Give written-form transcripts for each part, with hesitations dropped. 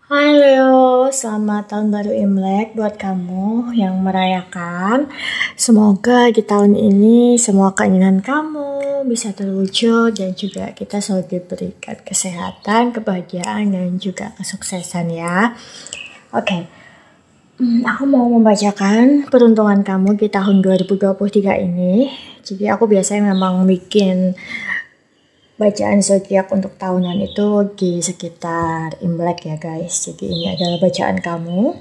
Hai Leo, selamat tahun baru Imlek buat kamu yang merayakan. Semoga di tahun ini semua keinginan kamu bisa terwujud dan juga kita selalu diberikan kesehatan, kebahagiaan, dan juga kesuksesan ya. Oke, aku mau membacakan peruntungan kamu di tahun 2023 ini. Jadi aku biasanya memang bikin bacaan zodiak untuk tahunan itu di sekitar Imlek ya guys. Jadi ini adalah bacaan kamu.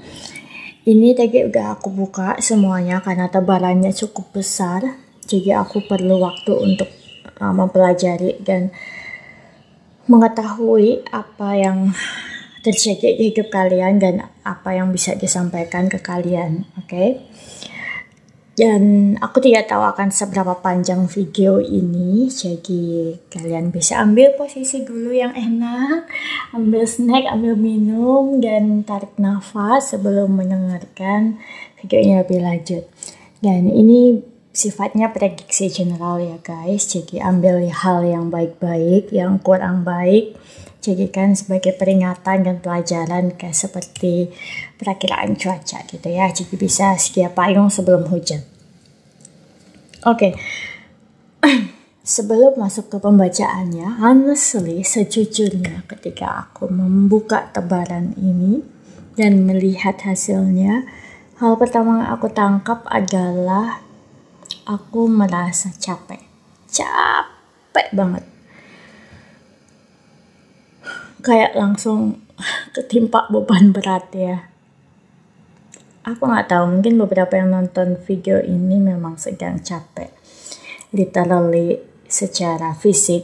Ini tadi udah aku buka semuanya karena tebalannya cukup besar. Jadi aku perlu waktu untuk mempelajari dan mengetahui apa yang terjadi di hidup kalian dan apa yang bisa disampaikan ke kalian. Oke? Dan aku tidak tahu akan seberapa panjang video ini, jadi kalian bisa ambil posisi dulu yang enak, ambil snack, ambil minum, dan tarik nafas sebelum mendengarkan videonya lebih lanjut. Dan ini sifatnya prediksi general ya guys, jadi ambil hal yang baik-baik, yang kurang baik, jadikan sebagai peringatan dan pelajaran kayak seperti perakiraan cuaca gitu ya. Jadi bisa sedia payung sebelum hujan. Oke. Sebelum masuk ke pembacaannya, honestly sejujurnya ketika aku membuka tebaran ini dan melihat hasilnya, hal pertama yang aku tangkap adalah aku merasa capek. Capek banget. Kayak langsung ketimpa beban berat ya. Aku nggak tahu, mungkin beberapa yang nonton video ini memang sedang capek. Literally secara fisik.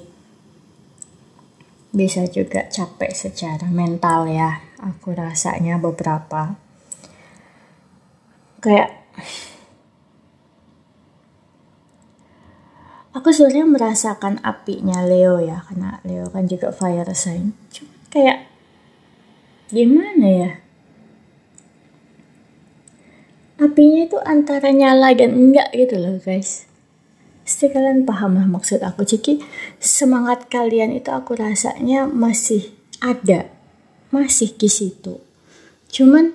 Bisa juga capek secara mental ya. Aku rasanya beberapa. Kayak aku sebenarnya merasakan apinya Leo ya, karena Leo kan juga fire sign. Cuma kayak gimana ya? Apinya itu antara nyala dan enggak gitu loh guys. Pasti kalian paham lah maksud aku. Jadi semangat kalian itu aku rasanya masih ada. Masih di situ. Cuman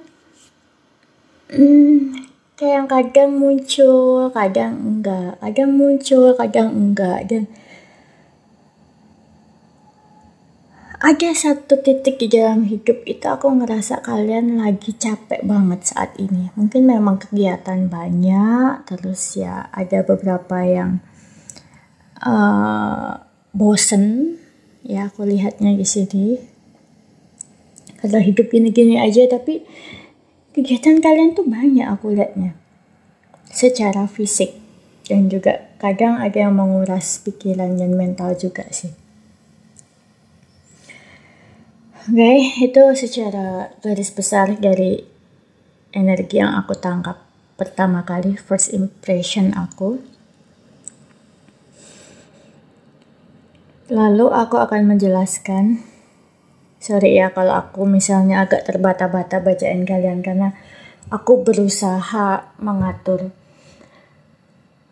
kayak kadang muncul, kadang enggak. Kadang muncul, kadang enggak. Dan ada satu titik di dalam hidup itu aku ngerasa kalian lagi capek banget saat ini. Mungkin memang kegiatan banyak, terus ya ada beberapa yang bosen. Ya aku lihatnya di sini. Kalau hidup gini-gini aja, tapi kegiatan kalian tuh banyak aku lihatnya. Secara fisik dan juga kadang ada yang menguras pikiran dan mental juga sih. Oke, itu secara garis besar dari energi yang aku tangkap pertama kali, first impression aku. Lalu aku akan menjelaskan, sorry ya kalau aku misalnya agak terbata-bata bacaan kalian karena aku berusaha mengatur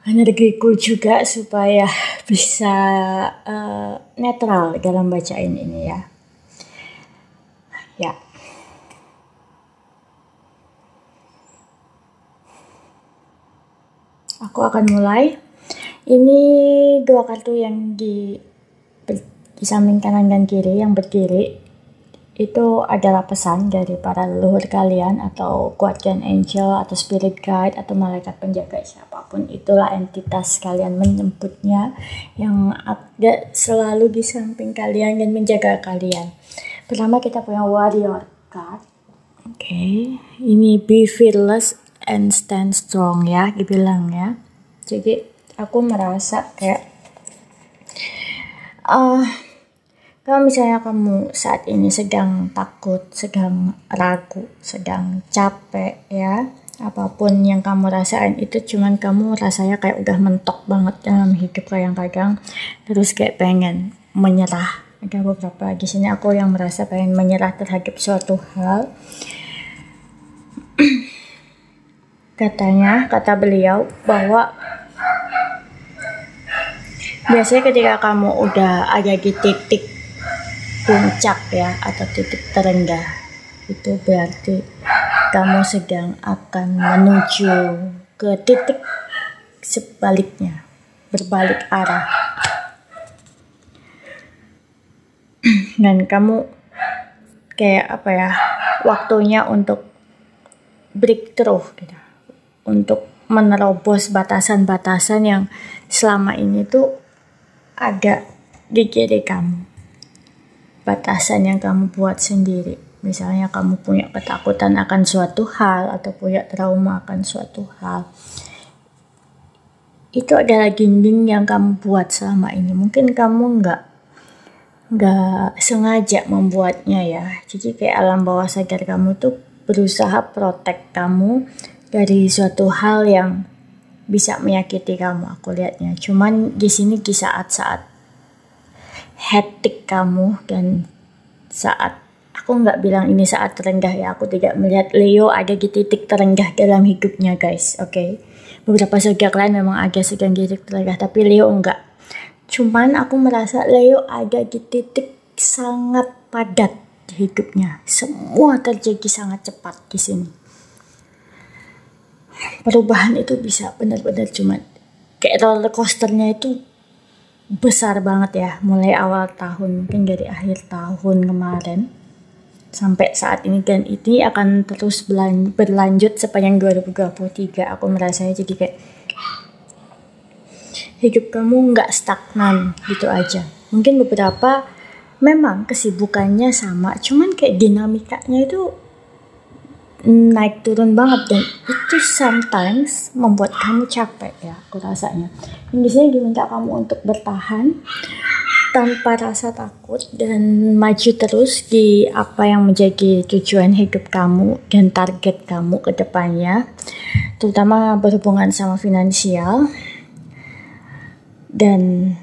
energiku juga supaya bisa netral dalam bacaan ini ya. Ya. Aku akan mulai. Ini dua kartu yang di samping kanan dan kiri, yang berdiri itu adalah pesan dari para leluhur kalian atau guardian angel atau spirit guide atau malaikat penjaga, siapapun itulah entitas kalian menyebutnya, yang ada selalu di samping kalian dan menjaga kalian. Pertama kita punya warrior card. Oke, ini be fearless and stand strong ya, dibilang ya. Jadi aku merasa kayak kalau misalnya kamu saat ini sedang takut, sedang ragu, sedang capek ya, apapun yang kamu rasain itu cuman kamu rasanya kayak udah mentok banget dalam hidup kadang-kadang, terus kayak pengen menyerah. Ada beberapa di sini aku yang merasa pengen menyerah terhadap suatu hal. Kata beliau bahwa biasanya ketika kamu udah ada di titik puncak ya atau titik terendah, Itu berarti kamu sedang akan menuju ke titik sebaliknya, berbalik arah. Dan kamu kayak waktunya untuk breakthrough gitu, untuk menerobos batasan-batasan yang selama ini tuh ada di kiri kamu. Batasan yang kamu buat sendiri. Misalnya kamu punya ketakutan akan suatu hal atau punya trauma akan suatu hal. Itu adalah dinding yang kamu buat selama ini. Mungkin kamu nggak sengaja membuatnya ya. Jadi kayak alam bawah sadar kamu tuh berusaha protect kamu dari suatu hal yang bisa menyakiti kamu. Aku lihatnya. Cuman di sini di saat-saat hectic kamu dan saat, aku nggak bilang ini saat terendah ya. Aku tidak melihat Leo ada di titik terendah dalam hidupnya guys. Oke. Beberapa zodiak lain memang agak sedang di titik terendah, tapi Leo enggak. Cuman aku merasa Leo ada di titik sangat padat di hidupnya. Semua terjadi sangat cepat di sini. Perubahan itu bisa benar-benar cuman kayak roller coasternya itu besar banget ya. Mulai awal tahun, mungkin dari akhir tahun kemarin sampai saat ini, dan ini akan terus berlanjut sepanjang 2023. Aku merasanya jadi kayak hidup kamu nggak stagnan gitu aja. Mungkin beberapa memang kesibukannya sama, cuman kayak dinamikanya itu naik turun banget, dan itu sometimes membuat kamu capek ya, aku rasanya. Dan di sini diminta kamu untuk bertahan tanpa rasa takut dan maju terus di apa yang menjadi tujuan hidup kamu dan target kamu ke depannya, terutama berhubungan sama finansial dan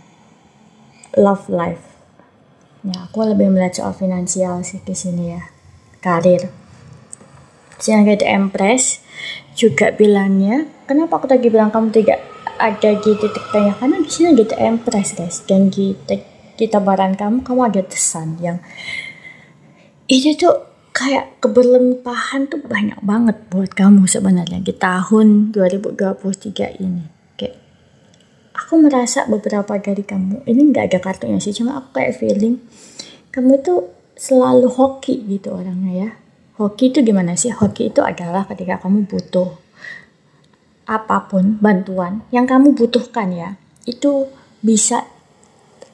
love life. Ya, aku lebih melihat soal finansial sih di sini ya, karir. Sini ada Empress juga bilangnya. Kenapa aku tadi bilang kamu tidak ada di titik tengah? Karena di sini ada Empress guys, dan di tebaran kamu ada The Sun yang itu tuh kayak keberlimpahan tuh banyak banget buat kamu sebenarnya di tahun 2023 ini. Kayak aku merasa beberapa dari kamu ini nggak ada kartunya sih, cuma aku kayak feeling kamu tuh selalu hoki gitu orangnya ya. Hoki itu gimana sih? Hoki itu adalah ketika kamu butuh apapun bantuan yang kamu butuhkan ya, itu bisa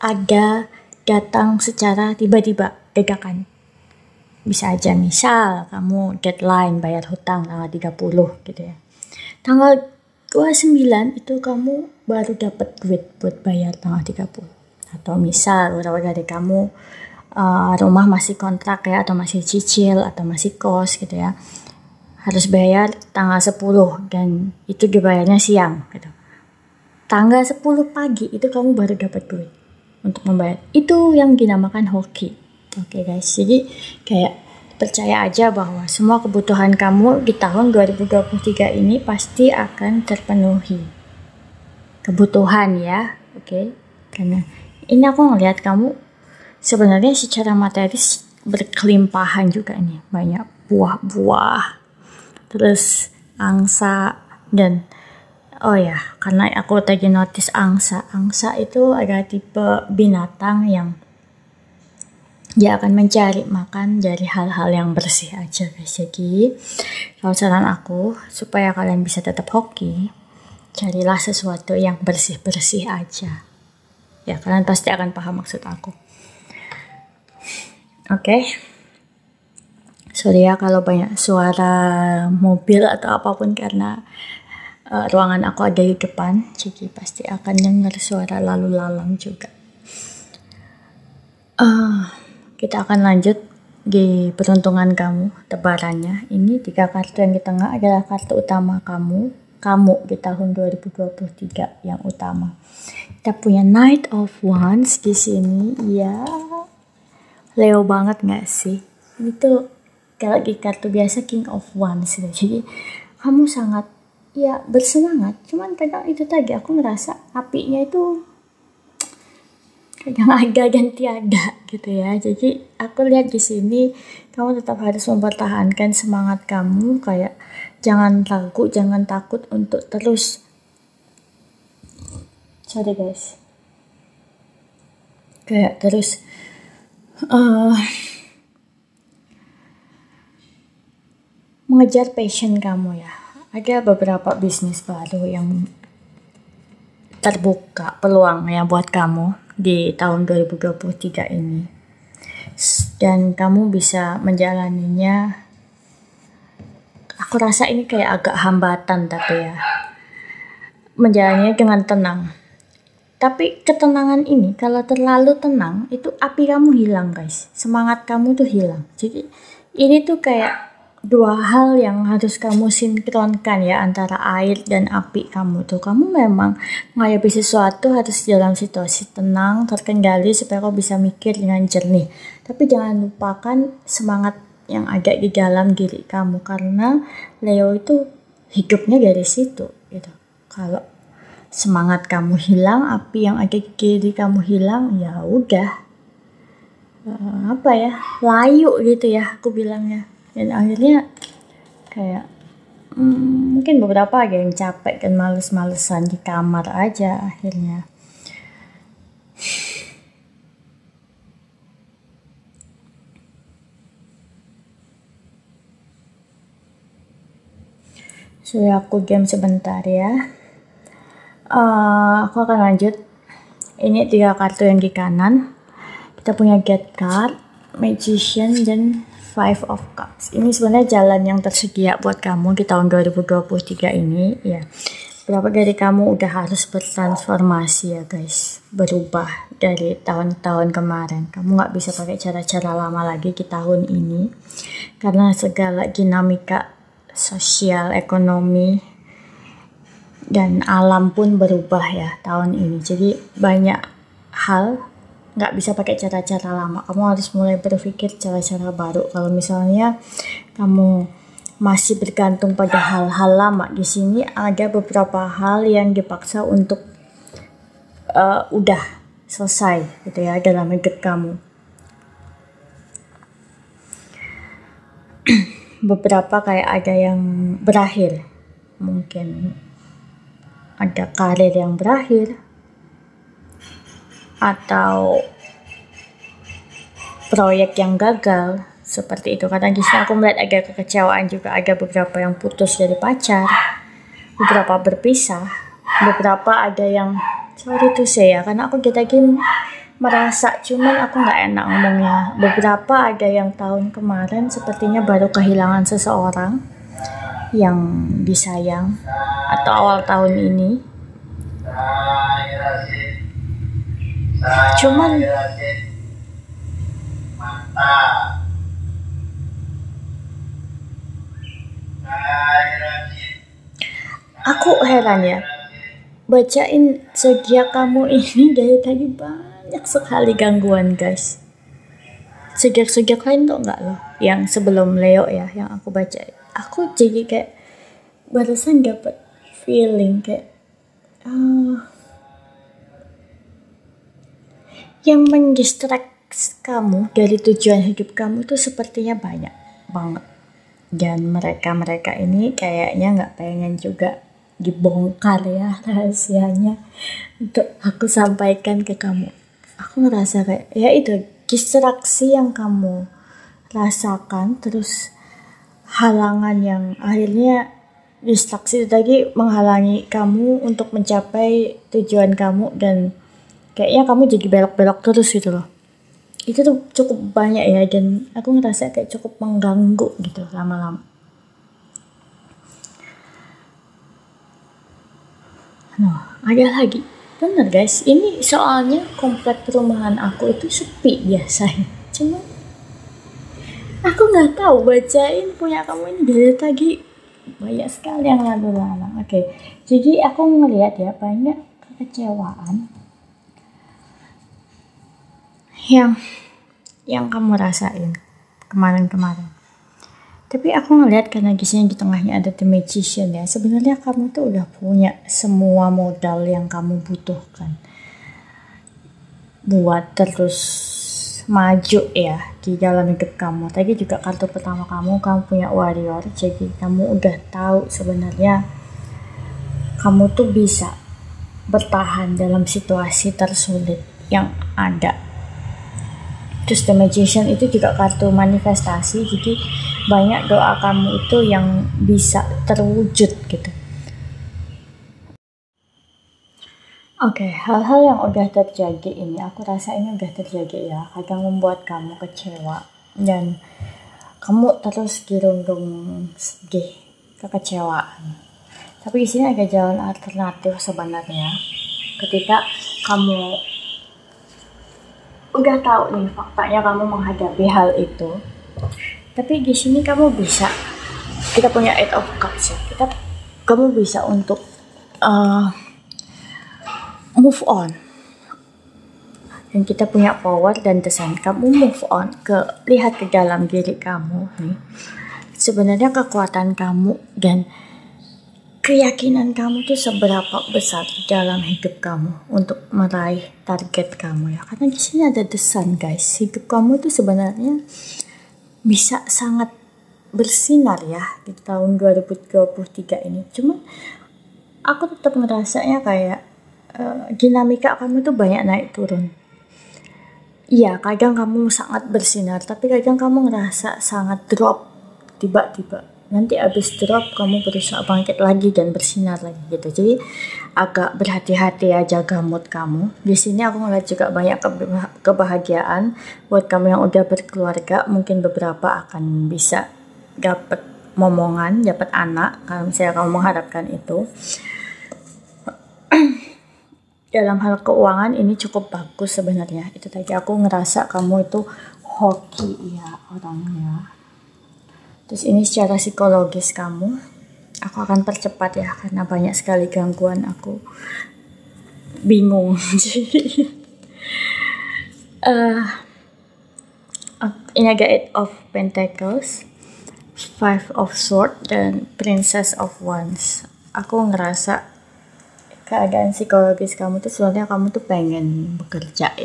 ada datang secara tiba-tiba, dadakan. Bisa aja misal kamu deadline bayar hutang tanggal 30 gitu ya. Tanggal 29 itu kamu baru dapat duit buat bayar tanggal 30. Atau misal beberapa dari kamu rumah masih kontrak ya, atau masih cicil, atau masih kos gitu ya, harus bayar tanggal 10 dan itu dibayarnya siang gitu. Tanggal 10 pagi itu kamu baru dapat duit untuk membayar. Itu yang dinamakan hoki. Oke guys, jadi kayak percaya aja bahwa semua kebutuhan kamu di tahun 2023 ini pasti akan terpenuhi. Kebutuhan ya, oke? Karena ini aku ngelihat kamu sebenarnya secara materis berkelimpahan juga nih, banyak buah-buah, terus angsa, dan oh ya, karena aku tadi notice angsa itu ada tipe binatang yang dia akan mencari makan dari hal-hal yang bersih aja guys. Jadi kalau saran aku supaya kalian bisa tetap hoki, carilah sesuatu yang bersih-bersih aja ya, kalian pasti akan paham maksud aku. Oke. Sorry ya kalau banyak suara mobil atau apapun, karena ruangan aku ada di depan, jadi pasti akan dengar suara lalu lalang juga. Kita akan lanjut di peruntungan kamu, tebarannya. Ini 3 kartu yang di tengah adalah kartu utama kamu di tahun 2023 yang utama. Kita punya Knight of Wands di sini ya. Leo banget gak sih? Itu kalau di kartu biasa King of Wands gitu. Jadi kamu sangat ya bersemangat. Cuman kadang itu tadi aku ngerasa apinya itu yang ada dan tiada gitu ya. Jadi aku lihat di sini kamu tetap harus mempertahankan semangat kamu, kayak jangan takut untuk terus, sorry guys, kayak terus mengejar passion kamu ya. Ada beberapa bisnis baru yang terbuka peluang ya buat kamu di tahun 2023 ini. Dan kamu bisa menjalaninya. Aku rasa ini kayak agak hambatan tapi ya. Menjalaninya dengan tenang. Tapi ketenangan ini kalau terlalu tenang itu api kamu hilang guys. Semangat kamu tuh hilang. Jadi ini tuh kayak dua hal yang harus kamu sinkronkan ya, antara air dan api kamu tuh. Kamu memang menghadapi sesuatu harus dalam situasi tenang, terkendali supaya kamu bisa mikir dengan jernih. Tapi jangan lupakan semangat yang ada di dalam diri kamu, karena Leo itu hidupnya dari situ gitu. Kalau semangat kamu hilang, api yang ada di diri kamu hilang, ya udah layu gitu ya aku bilangnya. Dan akhirnya kayak mungkin beberapa ada yang capek dan males-malesan di kamar aja akhirnya. Sudah aku game sebentar ya. Aku akan lanjut. Ini 3 kartu yang di kanan. Kita punya Get Card, Magician, dan Five of Cups. Ini sebenarnya jalan yang tersedia buat kamu di tahun 2023 ini ya. Berapa dari kamu udah harus bertransformasi ya guys, berubah dari tahun-tahun kemarin. Kamu nggak bisa pakai cara-cara lama lagi di tahun ini, karena segala dinamika sosial, ekonomi, dan alam pun berubah ya tahun ini. Jadi banyak hal nggak bisa pakai cara-cara lama. Kamu harus mulai berpikir cara-cara baru. Kalau misalnya kamu masih bergantung pada hal-hal lama, di sini ada beberapa hal yang dipaksa untuk udah selesai gitu ya dalam hidup kamu. Beberapa kayak ada yang berakhir, mungkin ada karir yang berakhir, atau proyek yang gagal seperti itu. Karena di sini aku melihat ada kekecewaan juga, ada beberapa yang putus dari pacar, beberapa berpisah, beberapa ada yang sorry to say ya, karena aku kita merasa, cuman aku nggak enak ngomongnya. Beberapa ada yang tahun kemarin sepertinya baru kehilangan seseorang yang disayang, atau awal tahun ini. Cuman aku heran ya, bacain zodiak kamu ini dari tadi banyak sekali gangguan guys. Zodiak lain tuh enggak loh, yang sebelum Leo ya yang aku baca. Aku jadi kayak barusan dapat feeling kayak yang mendistract kamu dari tujuan hidup kamu itu sepertinya banyak banget. Dan mereka ini kayaknya nggak pengen juga dibongkar ya rahasianya untuk aku sampaikan ke kamu. Aku ngerasa kayak ya itu distraksi yang kamu rasakan, terus halangan yang akhirnya distraksi itu tadi menghalangi kamu untuk mencapai tujuan kamu, dan kayaknya kamu jadi belok-belok terus gitu loh. Itu tuh cukup banyak ya, dan aku ngerasa kayak cukup mengganggu gitu lama-lama. Ada lagi. Bener guys, ini soalnya komplek perumahan aku itu sepi biasanya. Cuma aku nggak tahu bacain punya kamu ini dari tadi banyak sekali yang lalu-lalang. Oke, jadi aku ngelihat ya banyak kekecewaan yang kamu rasain kemarin. Tapi aku ngelihat karena di tengahnya ada The Magician ya, sebenarnya kamu tuh udah punya semua modal yang kamu butuhkan. buat terus maju ya di dalam hidup kamu. Tadi juga kartu pertama kamu punya warrior, jadi kamu udah tahu sebenarnya kamu tuh bisa bertahan dalam situasi tersulit yang ada. Terus the magician itu juga kartu manifestasi, jadi banyak doa kamu itu yang bisa terwujud gitu. Oke, hal-hal yang udah terjadi ini, aku rasa ini udah terjadi ya, kadang membuat kamu kecewa dan kamu terus dirundung sedih, kekecewaan. Tapi di sini ada jalan alternatif sebenarnya. Ketika kamu udah tahu nih faktanya kamu menghadapi hal itu, tapi di sini kamu bisa, kita punya Eight of Cups ya, kamu bisa untuk move on, dan kita punya power dan desain. Kamu move on, lihat ke dalam diri kamu nih, sebenarnya kekuatan kamu dan keyakinan kamu tuh seberapa besar dalam hidup kamu untuk meraih target kamu ya. Karena di sini ada desain guys, hidup kamu tuh sebenarnya bisa sangat bersinar ya di tahun 2023 ini. Cuma aku tetap ngerasanya kayak dinamika kamu tuh banyak naik turun. Iya, kadang kamu sangat bersinar, tapi kadang kamu ngerasa sangat drop tiba-tiba. Nanti abis drop kamu berusaha bangkit lagi dan bersinar lagi gitu. Jadi agak berhati-hati ya, jaga mood kamu. Di sini aku ngeliat juga banyak kebahagiaan buat kamu yang udah berkeluarga. Mungkin beberapa akan bisa dapat momongan, dapat anak kalau misalnya kamu mengharapkan itu. Dalam hal keuangan ini cukup bagus sebenarnya. Itu tadi aku ngerasa kamu itu hoki ya orangnya. Terus ini secara psikologis kamu, aku akan percepat ya karena banyak sekali gangguan, aku bingung. Ini ada Eight of Pentacles, Five of Swords, dan Princess of Wands. Aku ngerasa keadaan psikologis kamu tuh sebenarnya kamu tuh pengen bekerja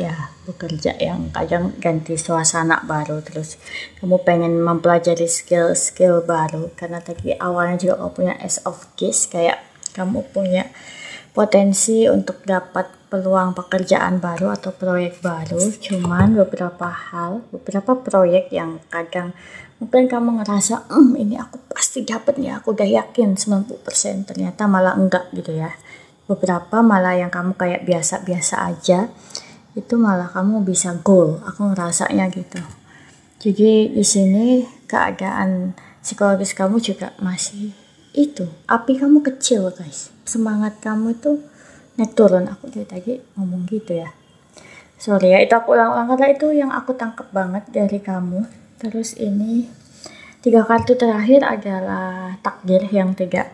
yang kadang ganti suasana baru, terus kamu pengen mempelajari skill baru karena tadi awalnya juga kamu punya Ace of Keys, kayak kamu punya potensi untuk dapat peluang pekerjaan baru atau proyek baru. Cuman beberapa proyek yang kadang mungkin kamu ngerasa ini aku pasti dapat nih, aku udah yakin 90%, ternyata malah enggak gitu ya. Beberapa malah yang kamu kayak biasa-biasa aja, itu malah kamu bisa goal. Aku ngerasanya gitu. Jadi di sini keadaan psikologis kamu juga masih itu. Api kamu kecil guys. Semangat kamu itu naik turun. Aku dari tadi ngomong gitu ya. Sorry ya, itu aku ulang-ulang karena itu yang aku tangkap banget dari kamu. Terus ini 3 kartu terakhir adalah takdir yang tidak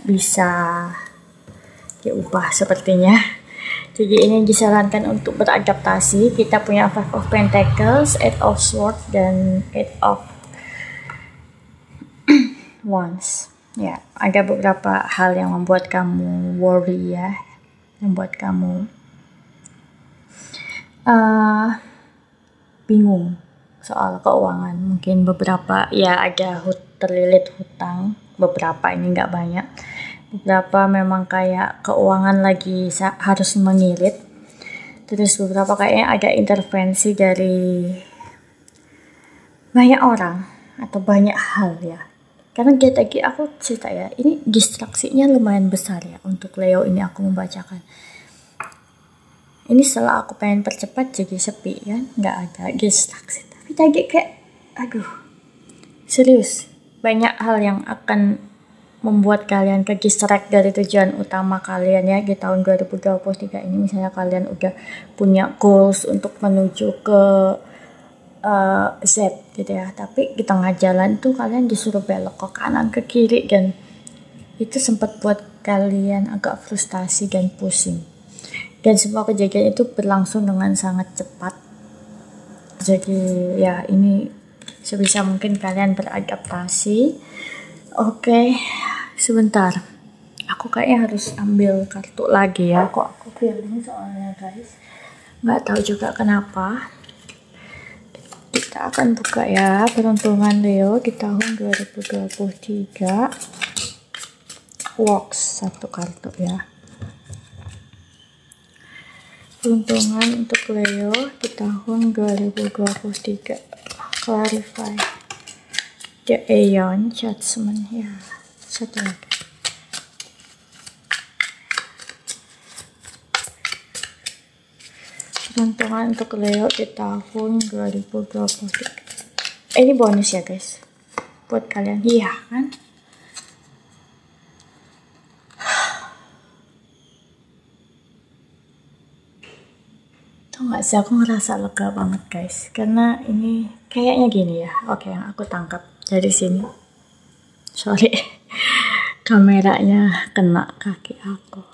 bisa diubah sepertinya. Jadi ini disarankan untuk beradaptasi. Kita punya Five of Pentacles, Eight of Swords, dan Eight of Wands. Ya, ada beberapa hal yang membuat kamu worry ya, membuat kamu bingung soal keuangan. Mungkin beberapa ya ada terlilit hutang, beberapa ini nggak banyak. Beberapa memang kayak keuangan lagi harus mengirit. Terus beberapa kayaknya ada intervensi dari banyak orang atau banyak hal ya. Karena tadi aku cerita ya, ini distraksinya lumayan besar ya untuk Leo ini aku membacakan. Ini setelah aku pengen percepat jadi sepi kan, nggak ada distraksi. Tapi tadi kayak, aduh, serius. Banyak hal yang akan membuat kalian ke-distract dari tujuan utama kalian ya di tahun 2023 ini. Misalnya kalian udah punya goals untuk menuju ke Z gitu ya, tapi di tengah jalan tuh kalian disuruh belok ke kanan ke kiri, dan itu sempat buat kalian agak frustasi dan pusing. Dan semua kejadian itu berlangsung dengan sangat cepat. Jadi ya ini sebisa mungkin kalian beradaptasi. Oke, sebentar. Aku kayaknya harus ambil kartu lagi ya. Kok aku feeling soalnya guys. Nggak tahu juga kenapa. Kita akan buka ya peruntungan Leo di tahun 2023. Works satu kartu ya. Peruntungan untuk Leo di tahun 2023. Clarify. The Aeon Judgment ya. Satu lagi. Peruntungan untuk Leo di tahun 2023. Ini bonus ya guys, buat kalian. Iya kan? Tuh nggak sih, aku ngerasa lega banget guys, karena ini kayaknya gini ya. Oke, yang aku tangkap dari sini. Sorry, kameranya kena kaki aku.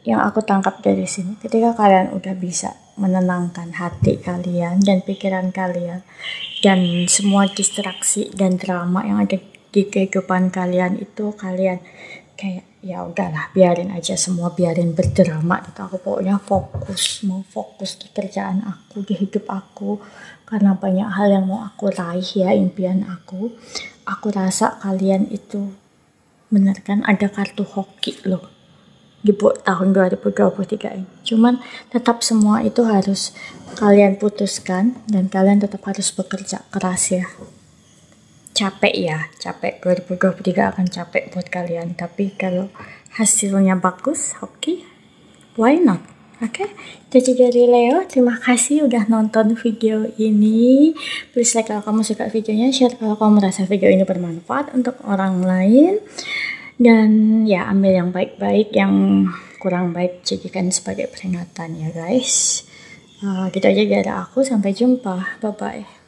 Yang aku tangkap dari sini, ketika kalian udah bisa menenangkan hati kalian dan pikiran kalian dan semua distraksi dan drama yang ada di kehidupan kalian itu, kalian kayak ya udahlah, biarin aja semua, biarin berdrama gitu. Aku pokoknya mau fokus di kerjaan aku, di hidup aku, karena banyak hal yang mau aku raih ya, impian aku. Aku rasa kalian itu bener kan, ada kartu hoki loh di tahun 2023 ini. Cuman tetap semua itu harus kalian putuskan dan kalian tetap harus bekerja keras ya. Capek ya, capek. 2023 akan capek buat kalian. Tapi kalau hasilnya bagus, oke, why not? Oke, itu dari Leo. Terima kasih udah nonton video ini. Please like kalau kamu suka videonya, share kalau kamu merasa video ini bermanfaat untuk orang lain. Dan ya, ambil yang baik-baik, yang kurang baik jadikan sebagai peringatan ya guys. Gitu aja dari aku, sampai jumpa, bye bye.